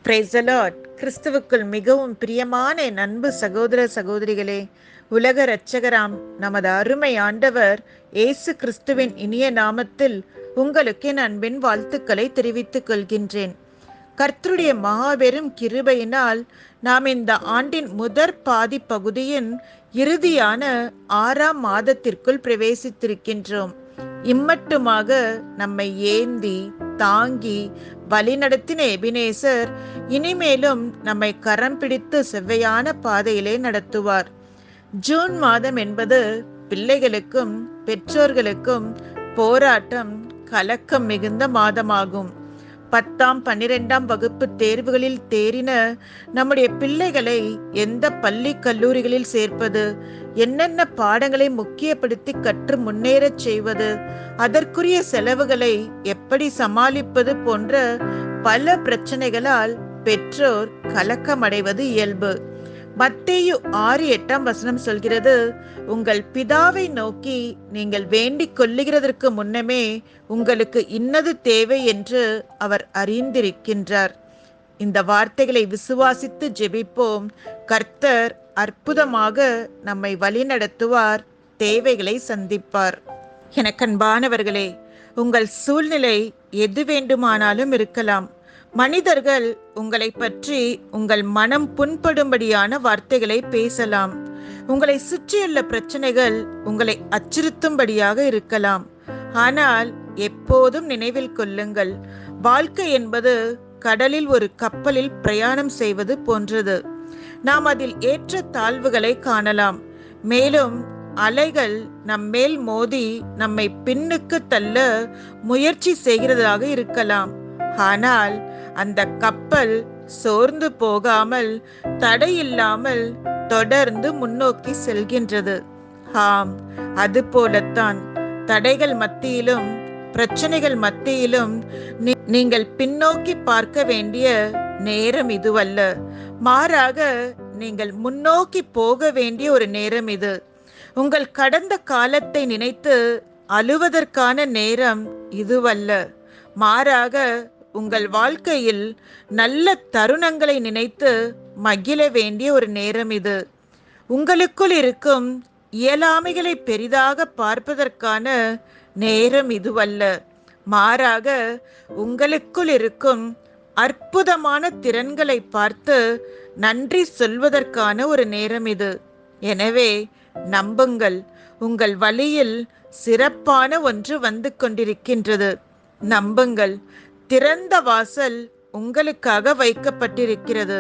Praise the Lord. கிறிஸ்துவுக்குள் மிகவும் பிரியமான என் அன்பு சகோதர சகோதரிகளே, உலக இரட்சகராம் நமது அருமை ஆண்டவர் இயேசு கிறிஸ்துவின் இனிய நாமத்தில் உங்களுக்கு என் அன்பின் வாழ்த்துக்களை தெரிவித்துக் கொள்கின்றேன். கர்த்தருடைய மாபெரும் கிருபையினால் நாம் இந்த ஆண்டின் முதற் பாதி பகுதியின் இறுதியான 6ஆம் மாதத்திற்குள் பிரவேசித்திருக்கின்றோம். இம்மட்டுமாக நம்மை ஏந்தி தாங்கி வழிநடத்தின எபினேசர் இனிமேலும் நம்மை கரம் பிடித்து செவ்வையான பாதையிலே நடத்துவார். ஜூன் மாதம் என்பது பிள்ளைகளுக்கும் பெற்றோர்களுக்கும் போராட்டம் கலக்கம் மிகுந்த மாதமாகும். 10ஆம் 12ஆம் வகுப்பு தேர்வுகளில் தேறின நம்முடைய பிள்ளைகளை எந்த பள்ளி கல்லூரிகளில் சேர்ப்பது, என்னென்ன பாடங்களை முக்கியப்படுத்தி கற்று முன்னேறச் செய்வது, அதற்குரிய செலவுகளை எப்படி சமாளிப்பது போன்ற பல பிரச்சனைகளால் பெற்றோர் கலக்கமடைவது இயல்பு. மத்தேயு 6:8 சொல்கிறது, உங்கள் பிதாவை நோக்கி நீங்கள் வேண்டிக் கொள்ளுகிறதற்கு முன்னமே உங்களுக்கு இன்னது தேவை என்று அவர் அறிந்திருக்கின்றார். இந்த வார்த்தைகளை விசுவாசித்து ஜெபிப்போம். கர்த்தர் அற்புதமாக நம்மை வழிநடத்துவார், தேவைகளை சந்திப்பார். எனக்கன்பானவர்களே, உங்கள் சூழ்நிலை எது வேண்டுமானாலும் இருக்கலாம். மனிதர்கள் உங்களை பற்றி உங்கள் மனம் புண்படும்படியான வார்த்தைகளை பேசலாம். உங்களை சுற்றியுள்ள பிரச்சனைகள் உங்களை அச்சுறுத்தும்படியாக இருக்கலாம். ஆனால் எப்போதும் நினைவில் கொள்ளுங்கள், வாழ்க்கை என்பது கடலில் ஒரு கப்பலில் பிரயாணம் செய்வது போன்றது. நாம் அதில் ஏற்ற தாழ்வுகளை காணலாம். மேலும் அலைகள் நம்மேல் மோதி நம்மை பின்னுக்கு தள்ள முயற்சி செய்கிறதாக இருக்கலாம். ஆனால் அந்த கப்பல் சோர்ந்து போகாமல் தடையில்லாமல் தொடர்ந்து முன்னோக்கி செல்கின்றது. ஆம், அது போலத்தான் தடைகள் மத்தியிலும் பிரச்சனைகள் மத்தியிலும் நீங்கள் பின்னோக்கி பார்க்க வேண்டிய நேரம் இதுவல்ல. மாறாக நீங்கள் முன்னோக்கி போக வேண்டிய ஒரு நேரம் இது. உங்கள் கடந்த காலத்தை நினைத்து அழுவதற்கான நேரம் இதுவல்ல. மாறாக உங்கள் வாழ்க்கையில் நல்ல தருணங்களை நினைத்து மகிழ வேண்டிய ஒரு நேரம் இது. உங்களுக்குள் இருக்கும் இயலாமைகளை பெரிதாக பார்ப்பதற்கான நேரம் இதுவல்ல. மாறாக உங்களுக்குள் இருக்கும் அற்புதமான திறன்களை பார்த்து நன்றி சொல்வதற்கான ஒரு நேரம் இது. எனவே நம்புங்கள், உங்கள் வழியில் சிறப்பான ஒன்று வந்து கொண்டிருக்கின்றது. நம்புங்கள், திறந்த வாசல் உங்களுக்காக வைக்கப்பட்டிருக்கிறது.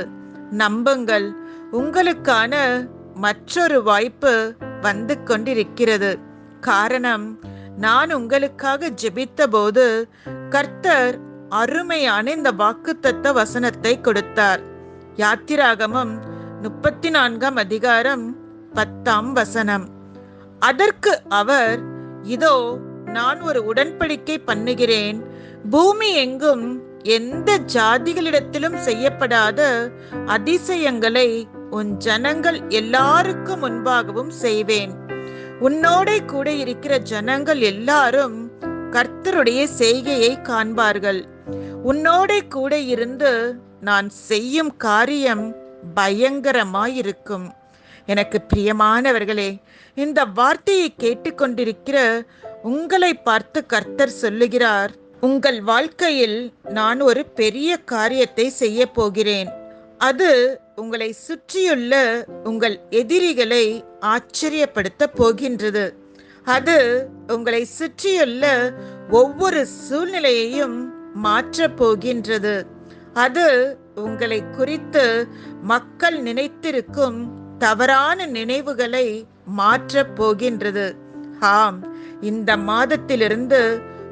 நம்புங்கள், உங்களுக்கான மற்றொரு வாய்ப்பு வந்து கொண்டிருக்கிறது. காரணம், நான் உங்களுக்காக ஜெபித்த போது கர்த்தர் அருமையான இந்த வாக்குத்தத்த வசனத்தை கொடுத்தார். யாத்திராகமம் 34ஆம் அதிகாரம் 10ஆம் வசனம். அதற்கு அவர், இதோ நான் ஒரு உடன்படிக்கை பண்ணுகிறேன், பூமி எங்கும் எந்த ஜாதிகளிடத்திலும் செய்யப்படாத அதிசயங்களை உன் ஜனங்கள் எல்லாருக்கும் முன்பாகவும் செய்வேன். உன்னோட கூட இருக்கிற ஜனங்கள் எல்லாரும் கர்த்தருடைய செய்கையை காண்பார்கள். உன்னோட கூட இருந்து நான் செய்யும் காரியம் பயங்கரமாயிருக்கும். எனக்கு பிரியமானவர்களே, இந்த வார்த்தையை கேட்டுக்கொண்டிருக்கிற உங்களை பார்த்து கர்த்தர் சொல்லுகிறார், உங்கள் வாழ்க்கையில் நான் ஒரு பெரிய காரியத்தை செய்ய போகிறேன். அது உங்களை சுற்றியுள்ள உங்கள் எதிரிகளை ஆச்சரியப்படுத்த போகின்றது. அது உங்களை சுற்றியுள்ள ஒவ்வொரு சூழ்நிலையையும் மாற்றப் போகின்றது. அது உங்களை குறித்து மக்கள் நினைத்திருக்கும் தவறான நினைவுகளை மாற்றப் போகின்றது. ஆம், இந்த மாதத்திலிருந்து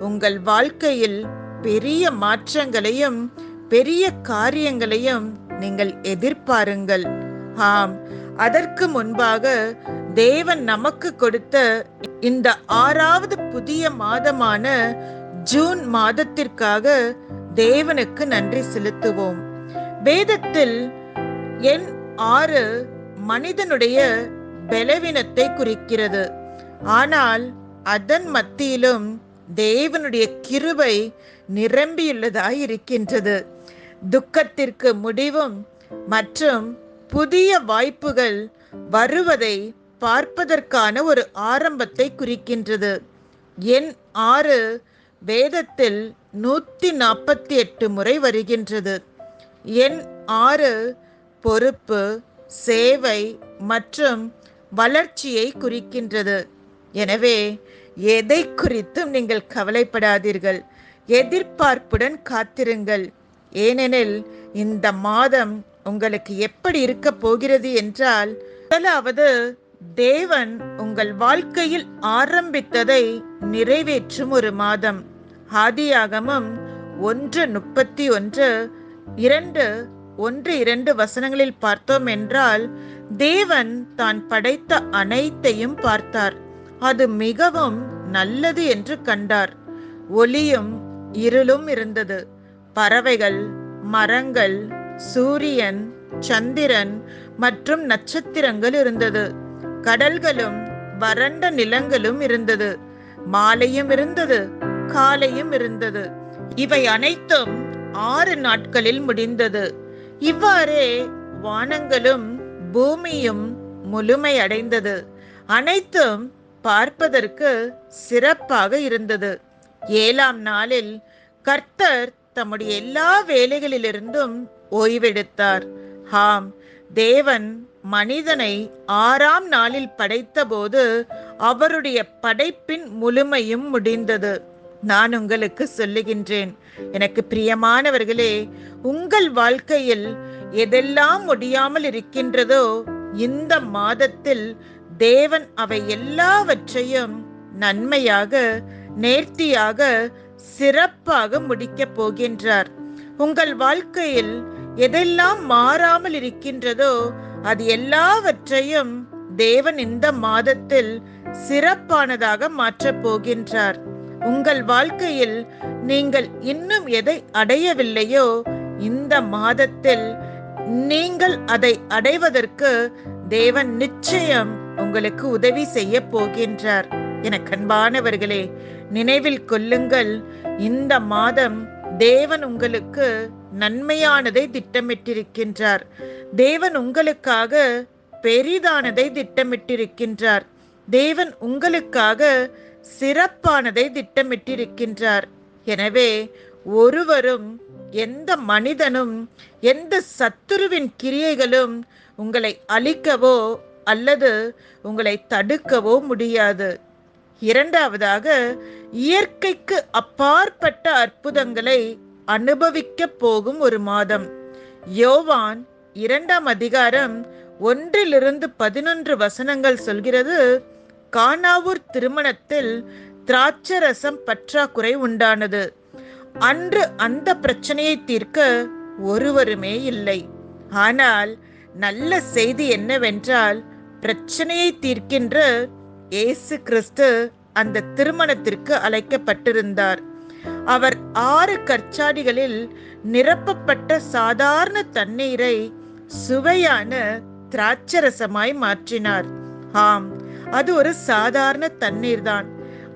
உங்கள் வாழ்க்கையில் பெரிய மாற்றங்களையும் பெரிய காரியங்களையும் நீங்கள் எதிர்பாருங்கள். ஆம், அதற்கு முன்பாக தேவன் நமக்கு கொடுத்த இந்த 6வது புதிய மாதமான ஜூன் மாதத்திற்காக தேவனுக்கு நன்றி செலுத்துவோம். வேதத்தில் எண் 6 மனிதனுடைய பலவீனத்தை குறிக்கிறது. ஆனால் அதன் மத்தியிலும் தேவனுடைய கிருபை நிரம்பியுள்ளதாய் இருக்கின்றது. துக்கத்திற்கு முடிவும் மற்றும் புதிய வாய்ப்புகள் வருவதை பார்ப்பதற்கான ஒரு ஆரம்பத்தை குறிக்கின்றது. எண் 6 வேதத்தில் 148 முறை வருகின்றது. எண் 6 பொறுப்பு, சேவை மற்றும் வளர்ச்சியை குறிக்கின்றது. எனவே எதை குறித்தும் நீங்கள் கவலைப்படாதீர்கள், எதிர்பார்ப்புடன் காத்திருங்கள். ஏனெனில் இந்த மாதம் உங்களுக்கு எப்படி இருக்க போகிறது என்றால், முதலாவது தேவன் உங்கள் வாழ்க்கையில் ஆரம்பித்ததை நிறைவேற்றும் ஒரு மாதம். ஆதியாகமம் 1:31, 1-2 வசனங்களில் பார்த்தோம் என்றால், தேவன் தான் படைத்த அனைத்தையும் பார்த்தார். அது மிகவும் நல்லது என்று கண்டார். ஒளியும் இருளும் இருந்தது. பறவைகள், மரங்கள், சூரியன், சந்திரன் மற்றும் நட்சத்திரங்கள் இருந்தது. கடல்களும் வறண்ட நிலங்களும் இருந்தது. மாலையும் இருந்தது, காலையும் இருந்தது. இவை அனைத்தும் 6 நாட்களில் முடிந்தது. இவ்வாறே வானங்களும் பூமியும் முழுமையடைந்தது. அனைத்தும் பார்ப்பதற்கு சிறப்பாக இருந்தது. 7ஆம் நாளில் கர்த்தர் தம்முடைய எல்லா வேலைகளிலிருந்தும் ஓய்வெடுத்தார். ஆம், தேவன் மனிதனை 6ஆம் நாளில் படைத்தபோது அவருடைய படைப்பின் முழுமையும் முடிந்தது. நான் உங்களுக்கு சொல்லுகின்றேன், எனக்கு பிரியமானவர்களே, உங்கள் வாழ்க்கையில் எதெல்லாம் முடியாமல் இருக்கின்றதோ இந்த மாதத்தில் தேவன் அவை எல்லாவற்றையும் நன்மையாக, நேர்த்தியாக, சிறப்பாக முடிக்கப் போகின்றார். உங்கள் வாழ்க்கையில் எதெல்லாம் மாறாமல் இருக்கின்றதோ அது எல்லாவற்றையும் தேவன் இந்த மாதத்தில் சிறப்பானதாக மாற்றப் போகின்றார். உங்கள் வாழ்க்கையில் நீங்கள் இன்னும் எதை அடையவில்லையோ இந்த மாதத்தில் நீங்கள் அதை அடைவதற்கு தேவன் நிச்சயம் உங்களுக்கு உதவி செய்ய போகின்றார். என கண்பானவர்களே, நினைவில் கொள்ளுங்கள், இந்த மாதம் தேவன் உங்களுக்கு நன்மையானதை திட்டமிட்டிருக்கின்றார். தேவன் உங்களுக்காக பெரிதானதை திட்டமிட்டிருக்கின்றார். தேவன் உங்களுக்காக சிறப்பானதை திட்டமிட்டிருக்கின்றார். எனவே ஒருவரும், எந்த மனிதனும், எந்த சத்துருவின் கிரியைகளும் உங்களை அழிக்கவோ அல்லது உங்களை தடுக்கவோ முடியாது. இரண்டாவதாக, இயற்கைக்கு அப்பாற்பட்ட அற்புதங்களை அனுபவிக்க போகும் ஒரு மாதம். யோவான் 2ஆம் அதிகாரம் 1-11 வசனங்கள் சொல்கிறது, கானாவூர் திருமணத்தில் திராட்சரசம் பற்றாக்குறை உண்டானது. அன்று அந்த பிரச்சனையை தீர்க்க ஒருவருமே இல்லை. ஆனால் நல்ல செய்தி என்னவென்றால், பிரச்சனையை தீர்க்கின்ற இயேசு கிறிஸ்து அந்த திருமணத்திற்கு அழைக்கப்பட்டிருந்தார். அவர் 6 கற்சாடிகளில் நிரப்பப்பட்ட சாதாரண தண்ணீரை சுவையான திராட்சரசமாய் மாற்றினார். ஆம், அது ஒரு சாதாரண தண்ணீர் தான்.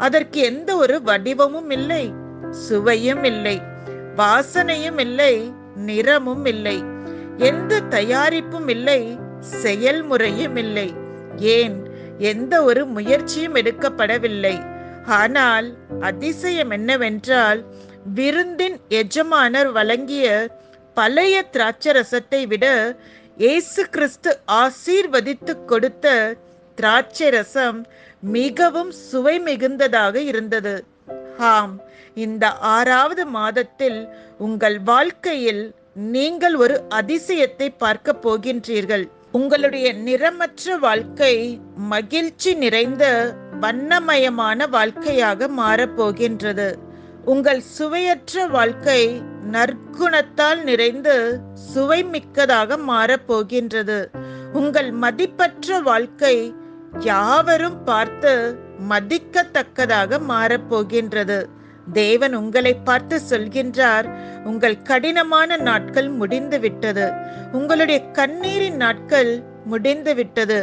அதற்கு எந்த ஒரு வடிவமும் இல்லை, சுவையும் இல்லை, வாசனையும் இல்லை, நிறமும் இல்லை, எந்த தயாரிப்பும் இல்லை, செயல்முறையும் இல்லை. ஏன், எந்த ஒரு முயற்சியும் எடுக்கப்படவில்லை. ஆனால் அதிசயம் என்னவென்றால், விருந்தின் எஜமானர் வழங்கிய பழைய திராட்சரசத்தை விட இயேசு கிறிஸ்து ஆசீர்வதித்து கொடுத்த திராட்சரசம் மிகவும் சுவை மிகுந்ததாக இருந்தது. ஆம், இந்த 6வது மாதத்தில் உங்கள் வாழ்க்கையில் நீங்கள் ஒரு அதிசயத்தை பார்க்க போகின்றீர்கள். உங்களுடைய நிறமற்ற வாழ்க்கை மகிழ்ச்சி நிறைந்த வண்ணமயமான வாழ்க்கையாக மாறப்போகின்றது. உங்கள் சுவையற்ற வாழ்க்கை நற்குணத்தால் நிறைந்து சுவை மிக்கதாக மாறப்போகின்றது. உங்கள் மதிப்பற்ற வாழ்க்கை யாவரும் பார்த்து மதிக்கத்தக்கதாக மாறப்போகின்றது. தேவன் உங்களை பார்த்து சொல்கின்றார், உங்கள் கடினமான நாட்கள் முடிந்து விட்டது. உங்களுடைய கண்ணீரின் நாட்கள் முடிந்து விட்டது.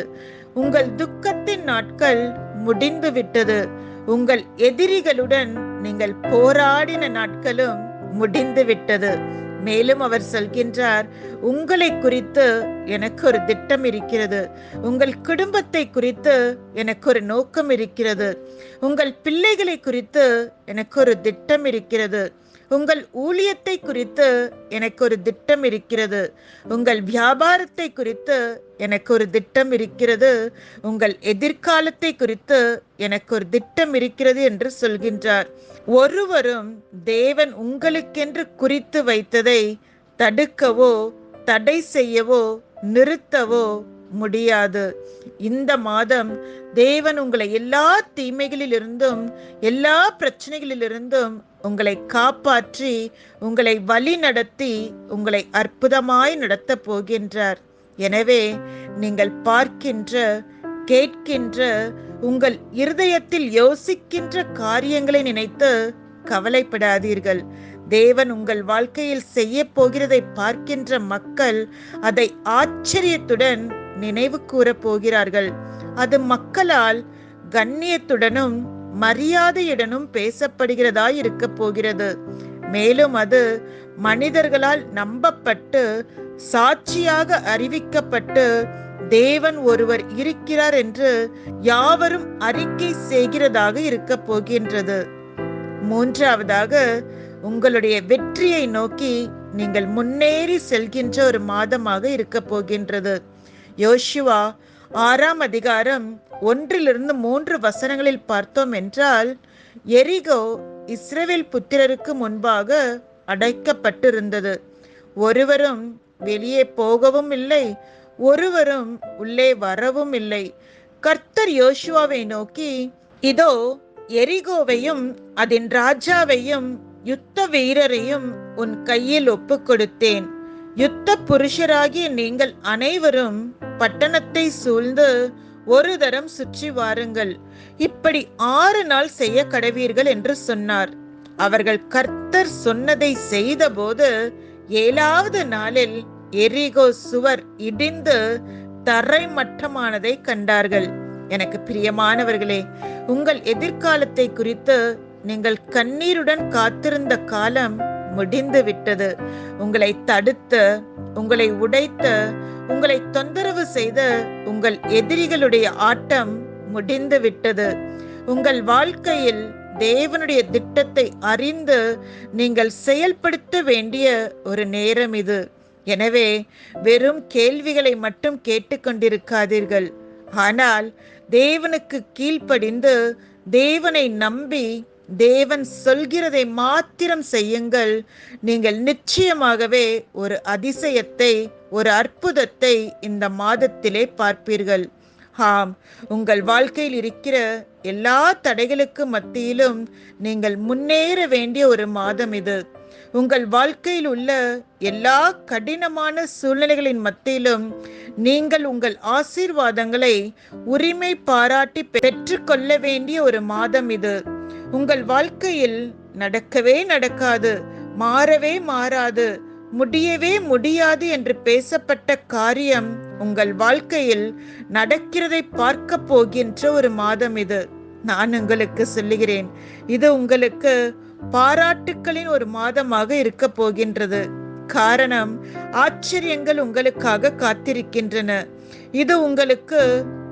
உங்கள் துக்கத்தின் நாட்கள் முடிந்து விட்டது. உங்கள் எதிரிகளுடன் நீங்கள் போராடின நாட்களும் முடிந்து விட்டது. மேலும் அவர் சொல்கின்றார், உங்களை குறித்து எனக்கு ஒரு திட்டம் இருக்கிறது, உங்கள் குடும்பத்தை குறித்து எனக்கு ஒரு நோக்கம் இருக்கிறது, உங்கள் பிள்ளைகளை குறித்து எனக்கு ஒரு திட்டம் இருக்கிறது, உங்கள் ஊழியத்தை குறித்து எனக்கு ஒரு திட்டம் இருக்கிறது, உங்கள் வியாபாரத்தை குறித்து எனக்கு ஒரு திட்டம் இருக்கிறது, உங்கள் எதிர்காலத்தை குறித்து எனக்கு ஒரு திட்டம் இருக்கிறது என்று சொல்கின்றார். ஒருவரும் தேவன் உங்களுக்கென்று குறித்து வைத்ததை தடுக்கவோ தடை செய்யவோ நிறுத்தவோ முடியாது. இந்த மாதம் தேவன் உங்களை எல்லா தீமைகளிலிருந்தும் எல்லா பிரச்சனைகளிலிருந்தும் உங்களை காப்பாற்றி உங்களை வழி நடத்தி உங்களை அற்புதமாய் நடத்த போகின்றார். எனவே நீங்கள் பார்க்கின்ற கேட்கின்ற உங்கள் இருதயத்தில் யோசிக்கின்ற காரியங்களை நினைத்து கவலைப்படாதீர்கள். தேவன் உங்கள் வாழ்க்கையில் செய்ய போகிறதை பார்க்கின்ற மக்கள் அதை ஆச்சரியத்துடன் நினைவு கூற போகிறார்கள். அது மக்களால் கண்ணியத்துடனும் மரியாதையுடனும் பேசப்படுகிறதாய் இருக்க போகிறது. மேலும் அது மனிதர்களால் நம்பப்பட்டு சாட்சியாக அறிவிக்கப்பட்டு தேவன் ஒருவர் இருக்கிறார் என்று யாவரும் அறிக்கை செய்கிறதாக இருக்க போகின்றது. மூன்றாவதாக, உங்களுடைய வெற்றியை நோக்கி நீங்கள் முன்னேறி செல்கின்ற ஒரு மாதமாக இருக்க போகின்றது. யோசுவா 6ஆம் அதிகாரம் 1-3 வசனங்களில் பார்த்தோம் என்றால், எரிகோ இஸ்ரவேல் புத்திரருக்கு முன்பாக அடைக்கப்பட்டிருந்தது. ஒருவரும் வெளியே போகவும் இல்லை, ஒருவரும் உள்ளே வரவும் இல்லை. கர்த்தர் யோசுவாவை நோக்கி, இதோ எரிகோவையும் அதன் ராஜாவையும் யுத்த வீரரையும் உன் கையில் ஒப்பு கொடுத்தேன். யுத்த புருஷராகிய நீங்கள் அனைவரும் பட்டணத்தை சூழ்ந்து ஒரு தரம் சுற்றி வாருங்கள். இப்படி 6 நாள் செய்ய கடவீர்கள் என்று சொன்னார். அவர்கள் கர்த்தர் சொன்னதை செய்தபோது 7வது நாளில் எரிகோ சுவர் இடிந்து தரைமட்டமானதை கண்டார்கள். எனக்கு பிரியமானவர்களே, உங்கள் எதிர்காலத்தை குறித்து நீங்கள் கண்ணீருடன் காத்திருந்த காலம் முடிந்து விட்டது. உங்களை தடுத்து, உங்களை உடைத்து, உங்களை தொந்தரவு செய்த உங்கள் எதிரிகளுடைய ஆட்டம் முடிந்து விட்டது. உங்கள் வாழ்க்கையில் தேவனுடைய திட்டத்தை அறிந்து நீங்கள் செயல்படுத்த வேண்டிய ஒரு நேரம் இது. எனவே வெறும் கேள்விகளை மட்டும் கேட்டுக்கொண்டிருக்காதீர்கள். ஆனால் தேவனுக்கு கீழ்ப்படிந்து தேவனை நம்பி தேவன் சொல்கிறதை மாத்திரம் செய்யுங்கள். நீங்கள் நிச்சயமாகவே ஒரு அதிசயத்தை, ஒரு அற்புதத்தை இந்த மாதத்திலே பார்ப்பீர்கள். ஆம், உங்கள் வாழ்க்கையில் இருக்கிற எல்லா தடைகளுக்கு மத்தியிலும் நீங்கள் முன்னேற வேண்டிய ஒரு மாதம் இது. உங்கள் வாழ்க்கையில் உள்ள எல்லா கடினமான சூழ்நிலைகளின் மத்தியிலும் நீங்கள் உங்கள் ஆசீர்வாதங்களை உரிமை பாராட்டி பெற்றுக்கொள்ள வேண்டிய ஒரு மாதம் இது. உங்கள் வாழ்க்கையில் நடக்கவே நடக்காது, மாறவே மாறாது, முடியவே முடியாது என்று பேசப்பட்ட காரியம் உங்கள் வாழ்க்கையில் நடக்கிறதை பார்க்க போகின்ற ஒரு மாதம் இது. நான் உங்களுக்கு சொல்லுகிறேன், இது உங்களுக்கு பாராட்டுக்களின் ஒரு மாதமாக இருக்க போகின்றது. காரணம், ஆச்சரியங்கள் உங்களுக்காக காத்திருக்கின்றன. இது உங்களுக்கு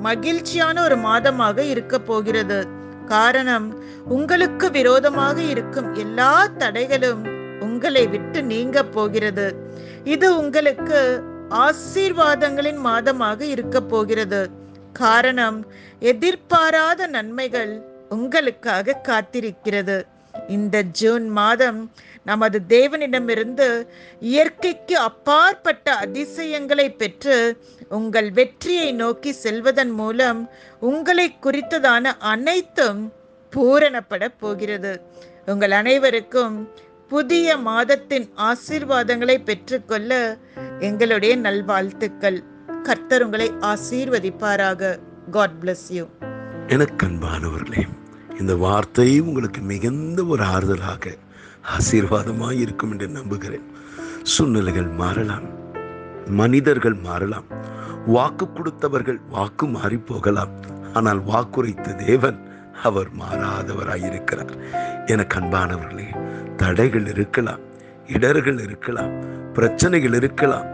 மகிழ்ச்சியான ஒரு மாதமாக இருக்க போகிறது. காரணம், உங்களுக்கு விரோதமாக இருக்கும் எல்லா தடைகளும் உங்களை விட்டு நீங்க போகிறது. இது உங்களுக்கு ஆசீர்வாதங்களின் மாதமாக இருக்க போகிறது. காரணம், எதிர்பாராத நன்மைகள் உங்களுக்காக காத்திருக்கிறது. இந்த ஜூன் மாதம் நமது தேவனிடமிருந்து இயற்கைக்கு அப்பாற்பட்ட அதிசயங்களை பெற்று உங்கள் வெற்றியை நோக்கி செல்வதன் மூலம் உங்களை குறித்ததான அனைத்தும் பூரணப்பட போகிறது. உங்கள் அனைவருக்கும் புதிய மாதத்தின் ஆசீர்வாதங்களை பெற்றுக்கொள்ள எங்களுடைய நல்வாழ்த்துக்கள். கர்த்தர் உங்களை ஆசீர்வதிப்பாராக. God bless you. எனக்கு அன்பானவர்களே, இந்த வார்த்தை உங்களுக்கு மிகுந்த ஒரு ஆறுதலாக ஆசீர்வாதமாக இருக்கும் என்று நம்புகிறேன். சூழ்நிலைகள் மாறலாம், மனிதர்கள் மாறலாம், வாக்கு கொடுத்தவர்கள் வாக்கு மாறி போகலாம். ஆனால் வாக்குரைத்த தேவன் அவர் மாறாதவராயிருக்கிறார். எனக்கு அன்பானவர்களே, தடைகள் இருக்கலாம், இடர்கள் இருக்கலாம், பிரச்சனைகள் இருக்கலாம்,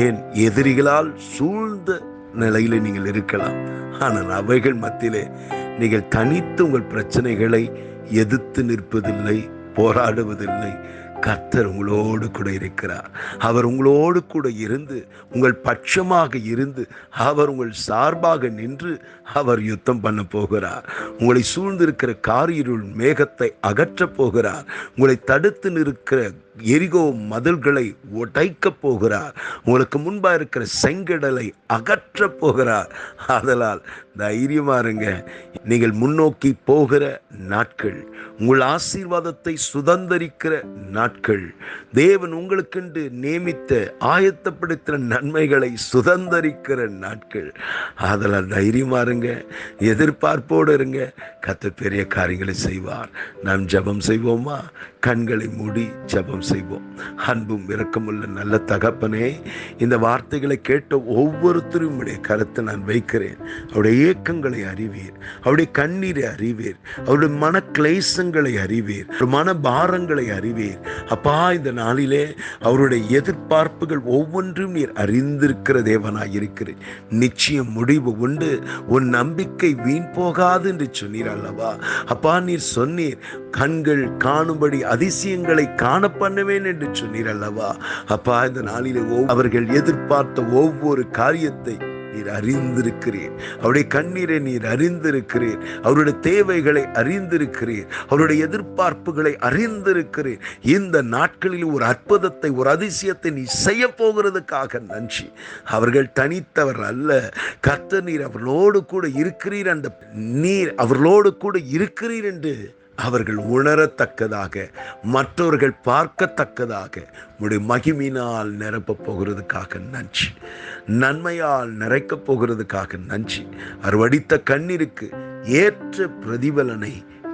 ஏன் எதிரிகளால் சூழ்ந்த நிலையில நீங்கள் இருக்கலாம். ஆனால் அவைகள் மத்தியிலே நீங்கள் தனித்து உங்கள் பிரச்சனைகளை எதிர்த்து நிற்பதில்லை, போராடுவதில்லை. கர்த்தர் உங்களோடு கூட இருக்கிறார். அவர் உங்களோடு கூட இருந்து, உங்கள் பட்சமாக இருந்து, அவர் உங்கள் சார்பாக நின்று அவர் யுத்தம் பண்ண போகிறார். உங்களை சூழ்ந்திருக்கிற காரிருள் மேகத்தை அகற்றப் போகிறார். உங்களை தடுத்து நிற்கிற எரிகோ மதில்களை உடைக்கப் போகிறார். உங்களுக்கு முன்பாக இருக்கிற செங்கடலை அகற்றப் போகிறார். ஆதலால் தைரியமா இருங்க. நீங்கள் முன்னோக்கி போகிற நாட்கள், உங்கள் ஆசீர்வாதத்தை சுதந்தரிக்கிற நாட்கள், தேவன் உங்களுக்கென்று நியமித்த ஆயத்தப்படுத்துகிற நன்மைகளை சுதந்தரிக்கிற நாட்கள். ஆதலால் தைரியமா இருங்க, எதிர்பார்ப்போடு இருங்க. கர்த்தர் பெரிய காரியங்களை செய்வார். நாம் ஜெபம் செய்வோமா? கண்களை மூடி ஜெபம் செய்வோம். அன்பும் இரக்கமுள்ள நல்ல தகப்பனே, இந்த வார்த்தைகளை கேட்ட ஒவ்வொருத்தரும் உடைய கருத்தை நான் வைக்கிறேன். அவருடைய ஏக்கங்களை அறிவீர், அவருடைய கண்ணீரை அறிவீர், அவருடைய மன கிளேசங்களை அறிவீர், மன பாரங்களை அறிவீர். அப்பா, இந்த நாளிலே அவருடைய எதிர்பார்ப்புகள் ஒவ்வொன்றும் நீர் அறிந்திருக்கிற தேவனாய் இருக்கிறேன். நிச்சயம் முடிவு உண்டு, உன் நம்பிக்கை வீண் போகாது என்று சொன்னீர் அல்லவா? அப்பா, நீர் சொன்னீர், கண்கள் காணும்படி அதிசயங்களை காண பண்ணுவேன் என்று சொன்னீர் அல்லவா? அப்பா, இந்த நாளிலே அவர்கள் எதிர்பார்த்த ஒவ்வொரு காரியத்தை நீர் அறிந்திருக்கிறீர். அவருடைய கண்ணீரை நீர் அறிந்திருக்கிறீர். அவருடைய தேவைகளை அறிந்திருக்கிறீர். அவருடைய எதிர்பார்ப்புகளை அறிந்திருக்கிறீர். இந்த நாட்களில் ஒரு அற்புதத்தை, ஒரு அதிசயத்தை நீ செய்ய போகிறதுக்காக நன்றி. அவர்கள் தனித்தவர் அல்ல. கர்த்தர் நீர் அவர்களோடு கூட இருக்கிறீர், அந்த நீர் அவர்களோடு கூட இருக்கிறீர் என்று அவர்கள் உணரத்தக்கதாக, மற்றவர்கள் பார்க்கத்தக்கதாக உம்முடைய மகிமையினால் நிரப்பப் போகிறதுக்காக நன்றி. நன்மையால் நிறைக்கப் போகிறதுக்காக நன்றி. அறுவடித்த கண்ணீருக்கு ஏற்ற பிரதிபலனை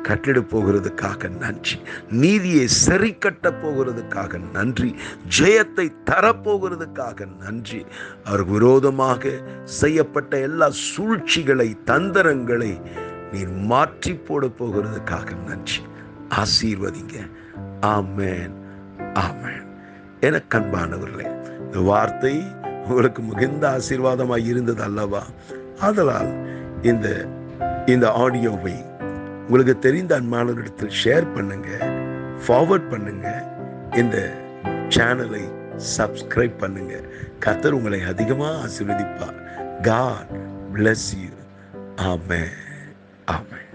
கட்டிடப் போகிறதுக்காக நன்றி. நீதியை சரி கட்டப் போகிறதுக்காக நன்றி. ஜெயத்தை தரப்போகிறதுக்காக நன்றி. அவர் விரோதமாக செய்யப்பட்ட எல்லா சூழ்ச்சிகளை, தந்திரங்களை நீர் மாற்றி போட போகிறதுக்காக நன்றி. ஆசீர்வதிங்க. ஆமென், ஆமென். எனக்கு அன்பானவர்களே, இந்த வார்த்தை உங்களுக்கு மிகுந்த ஆசீர்வாதமாக இருந்தது அல்லவா? ஆதலால் இந்த ஆடியோவை உங்களுக்கு தெரிந்த அன்பானவரிடத்தில் ஷேர் பண்ணுங்க, ஃபார்வர்ட் பண்ணுங்க, இந்த சேனலை சப்ஸ்கிரைப் பண்ணுங்க. கர்த்தர் உங்களை அதிகமாக ஆசீர்வதிப்பார். God bless you. Amen. Amen.